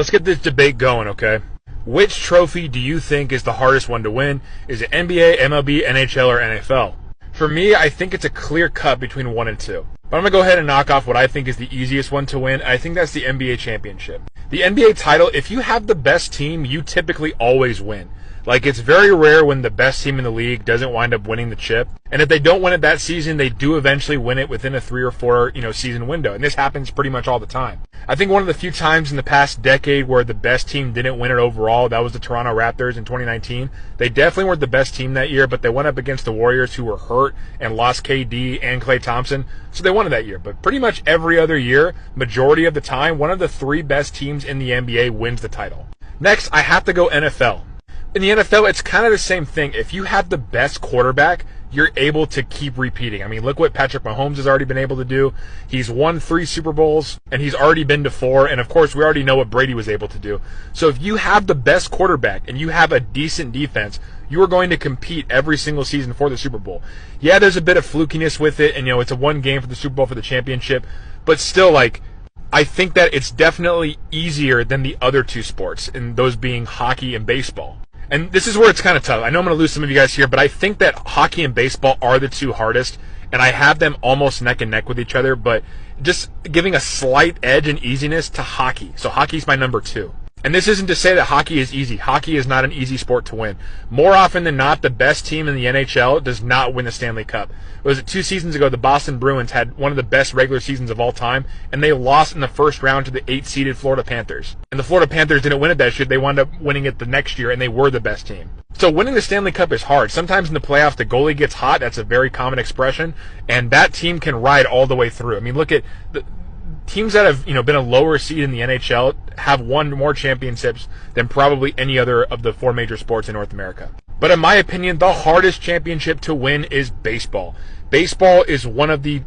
Let's get this debate going, okay? Which trophy do you think is the hardest one to win? Is it NBA, MLB, NHL, or NFL? For me, I think it's a clear cut between 1 and 2. But I'm going to go ahead and knock off what I think is the easiest one to win. I think that's the NBA championship. The NBA title, if you have the best team, you typically always win. Like, it's very rare when the best team in the league doesn't wind up winning the chip. And if they don't win it that season, they do eventually win it within a 3 or 4, season window. And this happens pretty much all the time. I think one of the few times in the past decade where the best team didn't win it overall, that was the Toronto Raptors in 2019. They definitely weren't the best team that year, but they went up against the Warriors, who were hurt and lost KD and Klay Thompson. So they won it that year. But pretty much every other year, majority of the time, one of the 3 best teams in the NBA wins the title. Next, I have to go NFL. In the NFL, it's kind of the same thing. If you have the best quarterback, you're able to keep repeating. I mean, look what Patrick Mahomes has already been able to do. He's won 3 Super Bowls, and he's already been to 4. And, of course, we already know what Brady was able to do. So if you have the best quarterback and you have a decent defense, you are going to compete every single season for the Super Bowl. Yeah, there's a bit of flukiness with it, and, it's a one game for the Super Bowl for the championship. But still, I think that it's definitely easier than the other 2 sports, and those being hockey and baseball. And this is where it's kind of tough. I know I'm going to lose some of you guys here, but I think that hockey and baseball are the 2 hardest, and I have them almost neck and neck with each other, but just giving a slight edge and easiness to hockey. So hockey's my number 2. And this isn't to say that hockey is easy. Hockey is not an easy sport to win. More often than not, the best team in the NHL does not win the Stanley Cup. Was it 2 seasons ago, the Boston Bruins had one of the best regular seasons of all time, and they lost in the first round to the 8-seeded Florida Panthers. And the Florida Panthers didn't win it that year. They wound up winning it the next year, and they were the best team. So winning the Stanley Cup is hard. Sometimes in the playoffs, the goalie gets hot. That's a very common expression, and that team can ride all the way through. I mean, look at the teams that have been a lower seed in the NHL have won more championships than probably any other of the 4 major sports in North America. But in my opinion, the hardest championship to win is baseball. Baseball is one of the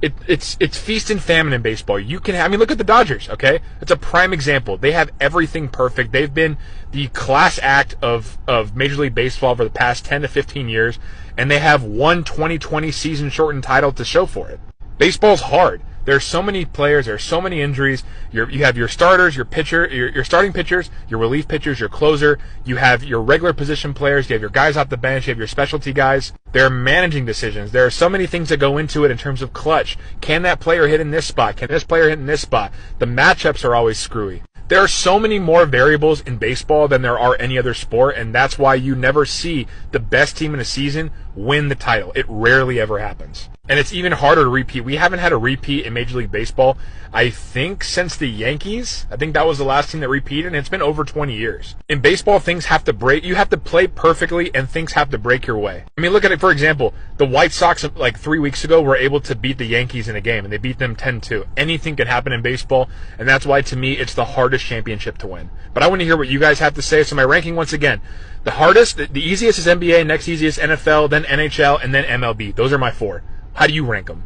it's feast and famine in baseball. Look at the Dodgers, okay? It's a prime example. They have everything perfect. They've been the class act of Major League Baseball for the past 10 to 15 years, and they have one 2020 season shortened title to show for it. Baseball's hard. There's so many players, there's so many injuries. You have your starters, your starting pitchers, your relief pitchers, your closer. You have your regular position players. You have your guys off the bench. You have your specialty guys. There are managing decisions. There are so many things that go into it in terms of clutch. Can that player hit in this spot? Can this player hit in this spot? The matchups are always screwy. There are so many more variables in baseball than there are any other sport, and that's why you never see the best team in a season win the title. It rarely ever happens. And it's even harder to repeat. We haven't had a repeat in Major League Baseball, I think, since the Yankees. I think that was the last team that repeated, and it's been over 20 years. In baseball, things have to break. You have to play perfectly, and things have to break your way. I mean, look at it, for example. The White Sox, 3 weeks ago, were able to beat the Yankees in a game, and they beat them 10-2. Anything can happen in baseball, and that's why, to me, it's the hardest championship to win. But I want to hear what you guys have to say. So my ranking, once again, the hardest, the easiest is NBA, next easiest NFL, then NHL, and then MLB. Those are my 4. How do you rank them?